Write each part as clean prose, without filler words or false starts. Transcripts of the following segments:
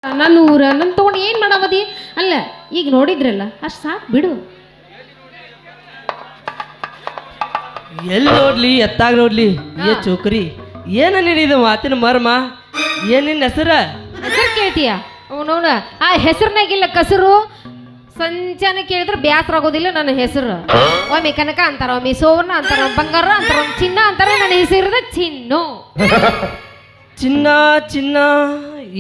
ನನ್ನ ಊರ ನನ್ನ ತಗೊಂಡು ಏನು ಮಾಡಾವದಿ ಅಲ್ಲ ಈಗ ನೋಡಿದ್ರಲ್ಲ ಅಷ್ಟು ಸಾಕು ಬಿಡು. ಎಲ್ಲಿ ನೋಡ್ಲಿ ಎತ್ತಾಗ ನೋಡ್ಲಿ ಏ ಚೋಕ್ರಿ ಏನ ನೀಡಿದ ಮಾತಿನ ಮರ್ಮ ಏನಿನ್ನ ಹೆಸರ ಹೆಸರು ಕೇಳ್ತೀಯ ಅವನವನ ಆ ಹೆಸರಿನಾಗಿಲ್ಲ ಕಸರು ಸಂಚಾನ ಕೇಳಿದ್ರೆ ಬ್ಯಾಸರ ಆಗೋದಿಲ್ಲ ನನ್ನ ಹೆಸರು. ಒಮ್ಮೆ ಕನಕ ಅಂತಾರ ಒಮ್ಮೆ ಸೋವರ್ಣ ಅಂತಾರ ಬಂಗಾರ ಅಂತಾರ ಚಿನ್ನ ಅಂತಾರೆ. ನನ್ನ ಹೆಸರಿದ ಚಿನ್ನು. ಚಿನ್ನ ಚಿನ್ನ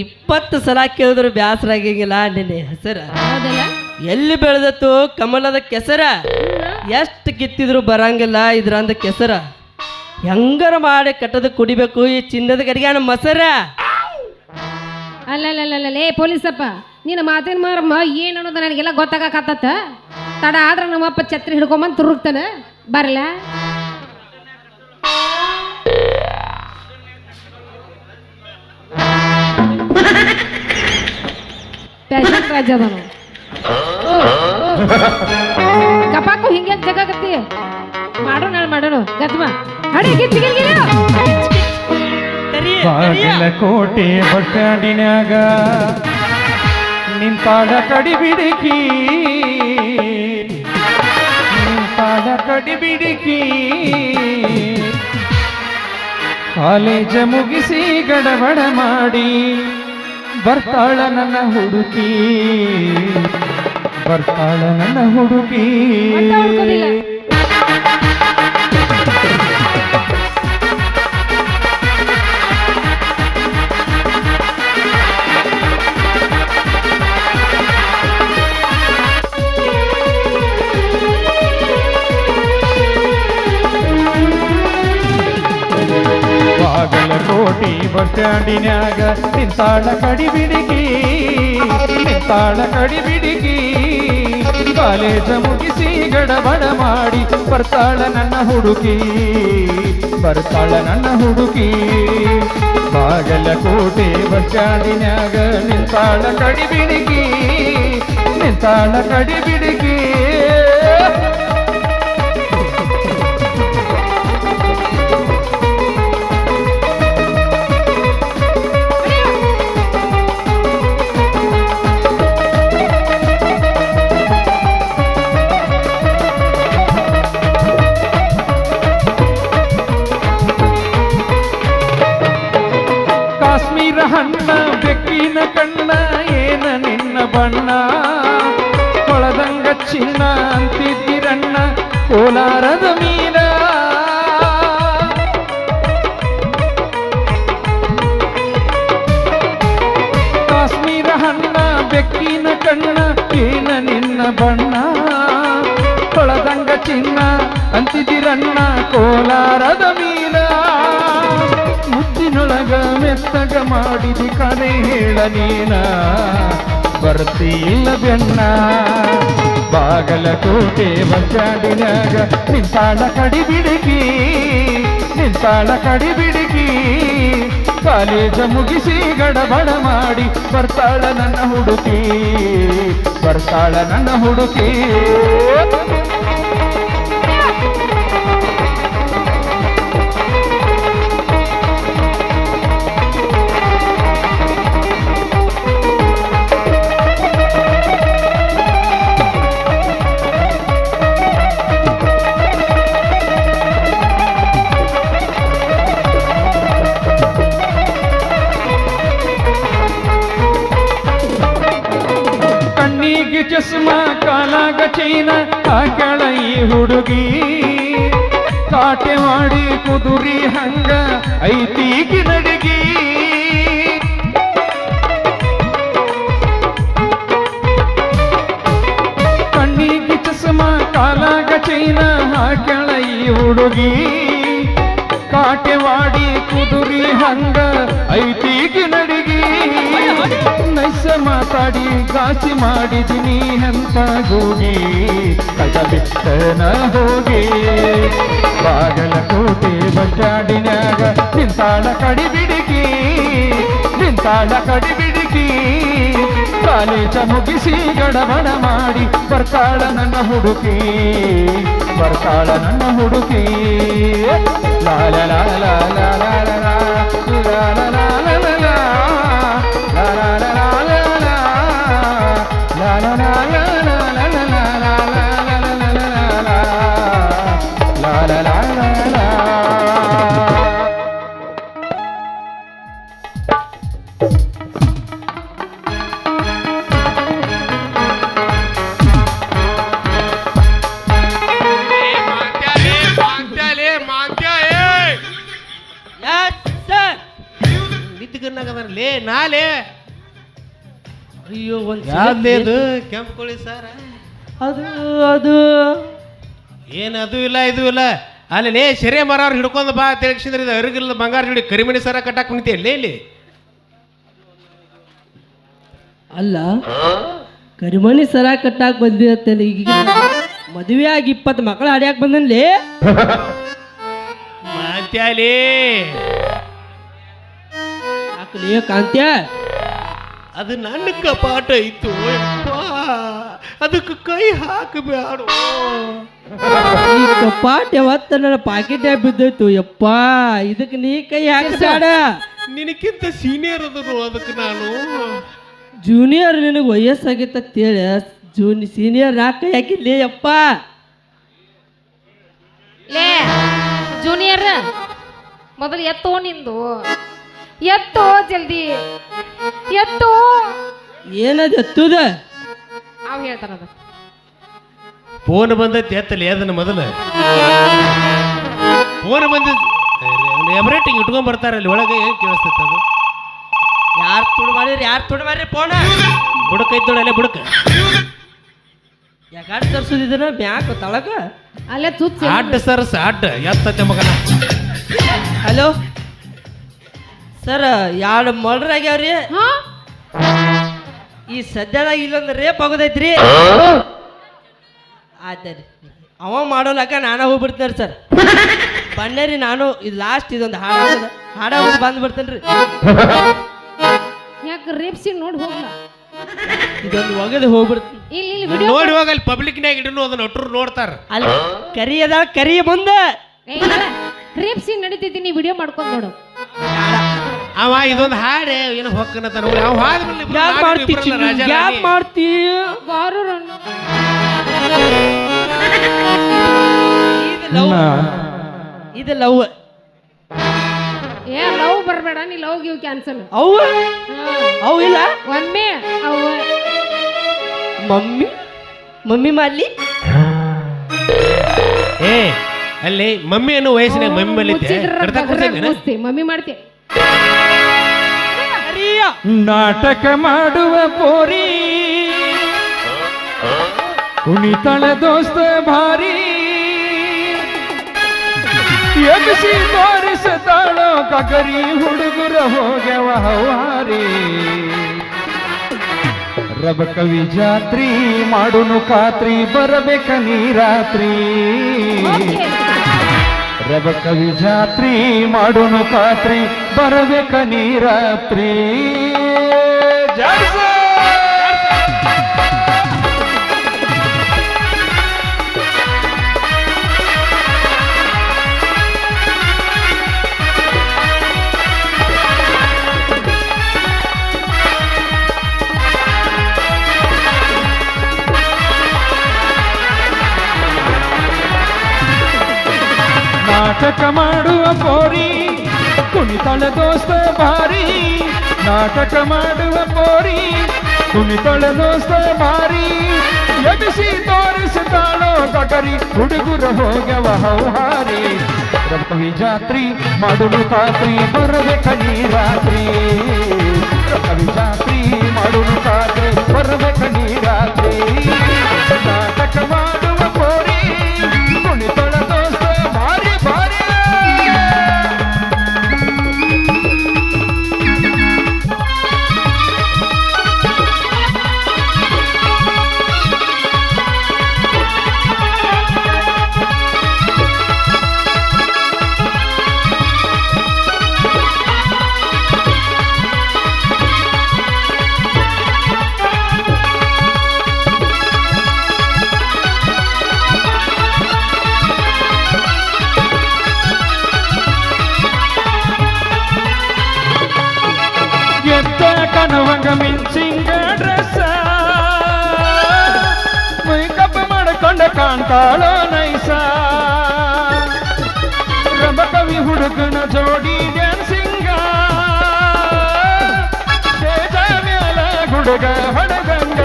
20 ಸಲ ಕೇಳಿದ್ರು ಬ್ಯಾಸರ ಆಗಿಲ್ಲ ನಿನ್ನ ಹೆಸರ. ಹೌದಲ್ಲ ಎಲ್ಲಿ ಬೆಳೆದತ್ತು ಕಮಲದ ಕೆಸರ. ಎಷ್ಟು ಕಿತ್ತಿದ್ರು ಬರಂಗಿಲ್ಲ ಇದ್ರಂದ ಕೆಸರ. ಹೆಂಗಾರ ಮಾಡಿ ಕಟ್ಟದ ಕುಡಿಬೇಕು ಈ ಚಿನ್ನದ ಗಡಿಗಾನ ಮಸರ. ಅಲ್ಲೇ ಪೊಲೀಸಪ್ಪ ನಿನ್ನ ಮಾತಿನ ಮಾರಮ್ಮ ಏನು ಅನ್ನೋದು ನನಗೆಲ್ಲ ಗೊತ್ತಾಗತ್ತ. ತಡ ಆದ್ರೆ ನಮ್ಮಪ್ಪ ಛತ್ರಿ ಹಿಡ್ಕೊಂಬಂದು ತುರುಗ್ತಾನೆ ಬರಲ್ಲ. ಪ್ಯಾಷನ್ ರಾಜ ಅದಾನು ಕಪಾಕು ಹಿಂಗೆ ಜಗತ್ತಿ ಮಾಡೋಣ ಗದ್ಮ ಹಡಿ ಬಾಗಲಕೋಟೆ ಬಸ್ ಸ್ಟ್ಯಾಂಡಿನ್ಯಾಗ ನಿಂತಾಳ ಕಡಿಬಿಡಿಕಿ ಕಾಲೇಜ ಮುಗಿಸಿ ಗಡಬಡ ಮಾಡಿ ಬರ್ತಾಳ ನನ್ನ ಹುಡುಕಿ ಬಾಗಲಕೋಟೆ ಬಸ್ ಸ್ಟ್ಯಾಂಡಿನ್ಯಾಗ ನಿಂತಾಳ ಕಡಿಬಿಡಿಕಿ ಕಾಲೇಜ ಮುಗಿಸಿ ಗಡಬಡ ಮಾಡಿ ಬರ್ತಾಳ ನನ್ನ ಹುಡುಕಿ ಬಾಗಲಕೋಟೆ ಬಸ್ ಸ್ಟ್ಯಾಂಡಿನ್ಯಾಗ ನಿಂತಾಳ ಕಡಿಬಿಡಿಕಿ ಹಣ್ಣ ಬೆಕ್ಕಿನ ಕಣ್ಣ ಏನ ನಿನ್ನ ಬಣ್ಣ ಕೊಳದಂಗ ಚಿನ್ನ ಅಂತಿದ್ದಿರಣ್ಣ ಕೋಲಾರದ ಮೀನ ಕಾಶ್ಮೀರ ಹಣ್ಣ ಬೆಕ್ಕಿನ ಕಣ್ಣ ಏನ ನಿನ್ನ ಬಣ್ಣ ಕೊಳದಂಗ ಚಿನ್ನ ಅಂತಿದ್ದಿರಣ್ಣ ಕೋಲಾರದ ಮೀನ ಮುದ್ದಿನೊಳಗ ಮೆತ್ತಗ ಮಾಡಿದಿ ಕರೆ ಹೇಳ ನೀನ ಬರ್ತಿಲ್ಲ ಬೆನ್ನ ಬಾಗಲಕೋಟೆ ಬಸ್ ಸ್ಟ್ಯಾಂಡಿನ್ಯಾಗ ನಿಂತಾಳ ಕಡಿಬಿಡಿಕಿ ಕಾಲೇಜ ಮುಗಿಸಿ ಗಡಬಡ ಮಾಡಿ ಬರ್ತಾಳ ನನ್ನ ಹುಡುಕಿ ಚಸ್ಮಾ ಕಾಲಾಗ ಚೈನ ಹಾಕ್ಯಾಳ ಈ ಹುಡುಗಿ ಕಾಟೆ ಮಾಡಿ ಕುದುರಿ ಹಂಗ ಐತೀಗಿ ನಡಿಗಿ ಕಣ್ಣಿಗೆ ಚಸ್ಮಾ ಕಾಲಾಗ ಚೈನ ಹಾಕ್ಯಾಳ ಈ ಹುಡುಗಿ ಕಾಟೆ ಮಾಡಿ ಕುದುರಿ ಹಂಗ ಐತೀಗಿ ನಡಿಗಿ ನೈಸ ಮಾತಾಡಿ ಗಾಸಿ ಮಾಡಿದಿನಿ ಅಂತ ಹೋಗಿ ಕದ ಬಿಟ್ಟನ ಹೋಗಿ ಬಾಗಲಕೋಟೆ ಬಸ್ ಸ್ಟ್ಯಾಂಡಿನ್ಯಾಗ ನಿಂತಾಳ ಕಡಿಬಿಡಿಕಿ ಕಾಲೇಜ ಮುಗಿಸಿ ಗಡಬಡ ಮಾಡಿ ಬರ್ತಾಳ ನನ್ನ ಹುಡುಕಿ ಲಾಲ ಲಾಲ ಲಾಲ ಲಾಲ ಲಾಲ ಲಾಲ ಲಾಲ ಲಾಲ ಲಾಲ ಅಯ್ಯೋ ಒಂದು ಯಾವ್ದೇದು ಕೆಂಪು ಕೋಳಿ ಸಾರ ಅದು ಅದು ಏನು ಅದು ಇಲ್ಲ ಇದು ಇಲ್ಲ ಅಲ್ಲಿ ಲೇ ಸೆರೆ ಮರವ್ರು ಹಿಡ್ಕೊಂಡು ಬಾ ತಿಳಿಸಿದ್ರೆ ಇದು ಅರಿಗಿಲ್ಲ ಬಂಗಾರ ಜೋಡಿ ಕರಿಮಣಿ ಸರ ಕಟ್ಟಾಕ್ ಕುಣಿತಿ ಇಲ್ಲಿ ಅಲ್ಲ ಕರಿಮಣಿ ಸರ ಕಟ್ಟಾಕ್ ಬಂದಿರತ್ತಲ್ಲ ಈಗ ಮದುವೆ ಆಗಿ 20 ಮಕ್ಕಳು ಆಡ್ಯಾಕ್ ಬಂದನ್ಲಿ ಮಾತ್ಯಾಲಿ ಹಾಕ್ಲಿ ಕಾಂತ್ಯ ಅದು ನನ್ನ ಕಪಾಟ ಇತ್ತು ಅದಕ್ಕೆ ಕೈ ಹಾಕಬೇಡ ಈ ಕಪಾಟ್ ಯಾವತ್ತ ನನ್ನ ಪಾಕೆಟ್ ಬಿದ್ದೋಯ್ತು ಯಪ್ಪ ಇದಕ್ಕೆ ನೀ ಕೈ ಹಾಕಬೇಡ ನಿನಕ್ಕಿಂತ ಸೀನಿಯರ್ ಅದನು ಅದಕ್ಕೆ ನಾನು ಜೂನಿಯರ್ ನಿನಗೆ ವಯಸ್ಸಾಗಿತ್ತೇಳಿ ಸೀನಿಯರ್ ನಾ ಕೈ ಹಾಕಿದ್ಲಿ ಯಪ್ಪ ಲೇ ಜೂನಿಯರ್ ಮೊದಲು ಎತ್ತೋ ನಿಂದು ಎತ್ತೋ ಜಲ್ದಿ ಎತ್ತೋ ಏನದು ಎತ್ತುದ ಅವ್ ಹೇಳ್ತಾನದ ಫೋನ್ ಬಂದೈತಿ ಎತ್ತಲಿ ಅದನ್ನ ಮೊದಲು ಫೋನ್ ಬಂದ ಎಬ್ರೇಟಿಂಗ್ ಇಟ್ಕೊಂಡ್ ಬರ್ತಾರಲ್ಲಿ ಒಳಗೆ ಏನು ಕೇಳಿಸ್ತೈತೆ ಅದು ಯಾರು ತುಡು ಮಾಡ್ರಿ ಫೋನ ಬುಡಕ್ ಐತ್ ನೋಡಲ್ಲೇ ಬುಡಕ್ ಯಾಕಾಡ್ ತರ್ಸುದಿದ್ರ ಬ್ಯಾಕ್ ತಳಕ ಅಲ್ಲೇ ತುತ್ ಅಡ್ಡ ಸರ್ಸ್ ಅಡ್ಡ ಎತ್ತತೆ ಮಗನ ಹಲೋ ಸರ್ 2 ಮರ್ಡರ್ ಆಗ್ಯಾವ್ರಿ ಹಾ ಈ ಸದ್ಯದಾಗ ಇಲ್ಲೊಂದು ರೇಪ್ ಆಗೋದೈತ್ರಿ ಆಯ್ತರಿ ಅವ ಮಾಡೋಲಕ ನಾನು ಹೋಗ್ಬಿಡ್ತೇನೆ ಸರ್ ಬನ್ನೇರಿ ನಾನು ಇದು ಲಾಸ್ಟ್ ಇದೊಂದು ಹಾಡಾಗೋದು ಬಂದ್ಬಿಡ್ತೇನೆ ರೀ ಯಾಕೆ ರೇಪ್ ಸೀನ್ ನೋಡಿ ಹೋಗ್ಲ ಇದೊಂದು ಒಗದು ಹೋಗ್ಬಿಡ್ತೀನಿ ಇಲ್ಲಿ ಇಲ್ಲಿ ವಿಡಿಯೋ ನೋಡಿ ಹೋಗ ಅಲ್ಲಿ ಪಬ್ಲಿಕ್ನಾಗ ಇಡನು ಅದನ್ನ ಒಟ್ಟರು ನೋಡ್ತಾರ ಅಲ್ಲಿ ಕರಿ ಅದ ಕರಿ ಮುಂದೆ ರೇಪ್ ಸೀನ್ ನಡೀತೈತಿ ನೀ ವಿಡಿಯೋ ಮಾಡ್ಕೊಂಡು ನೋಡು ಅವ ಇದೊಂದು ಹಾಡೆ ಏನು ಹೊಕ್ಕನತ ನೋಡಿ ಅವ ಹಾದ್ಮೇಲೆ ಯಾಕೆ ಮಾಡ್ತಿ ಯಾಕೆ ಮಾಡ್ತಿ ಬಾರು ಇದು ಲವ್ ಏ ಲವ್ ಬರಬೇಡ ನೀ ಲವ್ ಗಿವ್ ಕ್ಯಾನ್ಸಲ್ ಅವು ಇಲ್ಲ ಒಮ್ಮೆ ಅವ ಮಮ್ಮಿ ಮಾಡ್ಲಿ ಏ ಅಲ್ಲಿ ಮಮ್ಮಿ ಅನ್ನೋ ವಯಸ್ಸಿನಾಗ ಮಮ್ಮಿ ಮಲ್ಲಿದ್ದೆ ಮಮ್ಮಿ ಮಾಡ್ತಿ ನಾಟಕ ಮಾಡುವ ಪೋರಿ ಕುಣಿತಳ ದೋಸ್ತ ಭಾರಿ ಎಬ್ಸಿ ತೋರಿಸತಾಳೋ ಕಗರಿ ಹುಡುಗರ ಹೋಗ್ಯವ ಹವಾರಿ ರಬ ಕವಿ ಜಾತ್ರಿ ಮಾಡುನು ಖಾತ್ರಿ ಬರಬೇಕ ನೀ ರಾತ್ರಿ ರಬ ಕವಿ ಜಾತ್ರಿ ಮಾಡುನು ಖಾತ್ರಿ ಬರಬೇಕ ನೀ ರಾತ್ರಿ ನಾಟಕ ಮಾಡುವ ಪೋರಿ ಕುಣಿತಳ ದೋಸ್ತ ಭಾರಿ ನಾಟಕ ಮಾಡುವ ಪೋರಿ ಕುಣಿತಳ ದೋಸ್ತ ಭಾರಿ ಎಬಿಸಿ ತೋರಿಸುತ್ತಾಳೋ ಕಗರಿ ಹುಡುಗರ ಹೋಗ್ಯವ ಹೌಹಾರಿ ರಬಕವಿ ಜಾತ್ರಿ ಮಾಡುನು ಖಾತ್ರಿ ಬರಬೇಕ ನೀ ರಾತ್ರಿ ರಬಕವಿ ಜಾತ್ರಿ ಮಾಡುನು ಖಾತ್ರಿ ಬರಬೇಕ ನೀ ರಾತ್ರಿ ನಾಟಕ ಮಾಡುವ ಪೋರಿ ಕುಣಿತಳ ದೋಸ್ತ ಭಾರಿ ಭಾರಿ ಕನವಂಗ ಮಿಂಚಿಂಗ ಡ್ರೆಸ್ ಮೇಕಪ್ ಮಾಡಿಕೊಂಡ ಕಾಣ್ತಾಳೋ ನೈಸ ರಬಕವಿ ಹುಡುಗನ ಜೋಡಿ ಡ್ಯಾನ್ಸಿಂಗ ಸ್ಟೇಜ ಮ್ಯಾಲ ಹುಡುಗ ಹೊಡಗಂಗ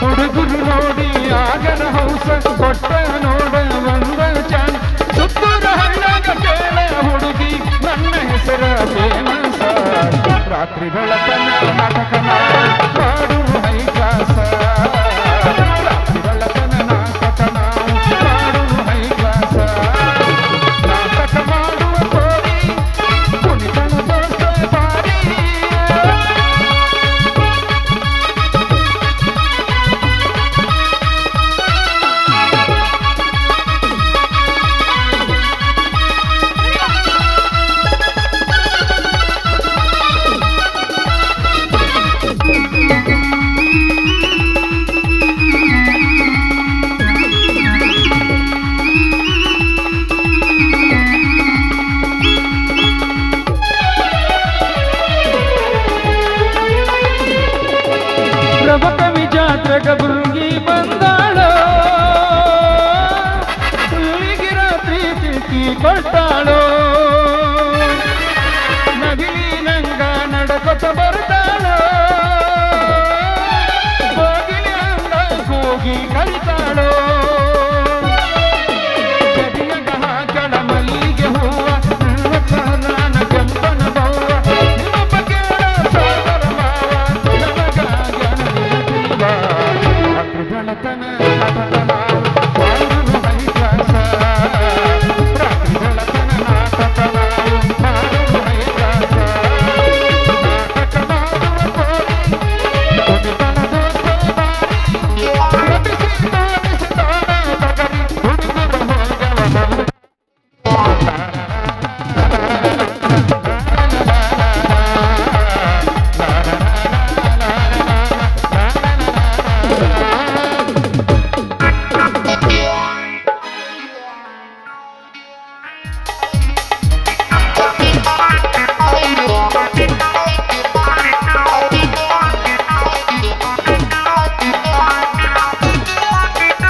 ಹುಡುಗರು ನೋಡಿ ಆಗನ ಹೌಸ ಕೊಟ್ಟ ನೋಡ ಒಂದ ಚಾನ್ ಸುತ್ತೂರ ಹಣ್ಣಾಗ ಕೇಳ ಹುಡುಗಿ ನನ್ನ ಹೆಸರ ಫೇಮಸ್ ರಾತ್ರಿ ಬೆಳಕನ ನಾಟಕನ ಮಾಡುವ ಹೈ ಕ್ಲಾಸ ರಾತ್ರಿ ಬೆಳಕನ ನಾಟಕನ ಮಾಡುವ ಹೈ ಕ್ಲಾಸ ನಾಟಕ ಮಾಡುವ ಕೋರಿ ಕುಣಿತನ ದೋಸ್ತ ಬಾರಿ ಪ್ರಭಕವಿ ಜಾತ್ರೆಗ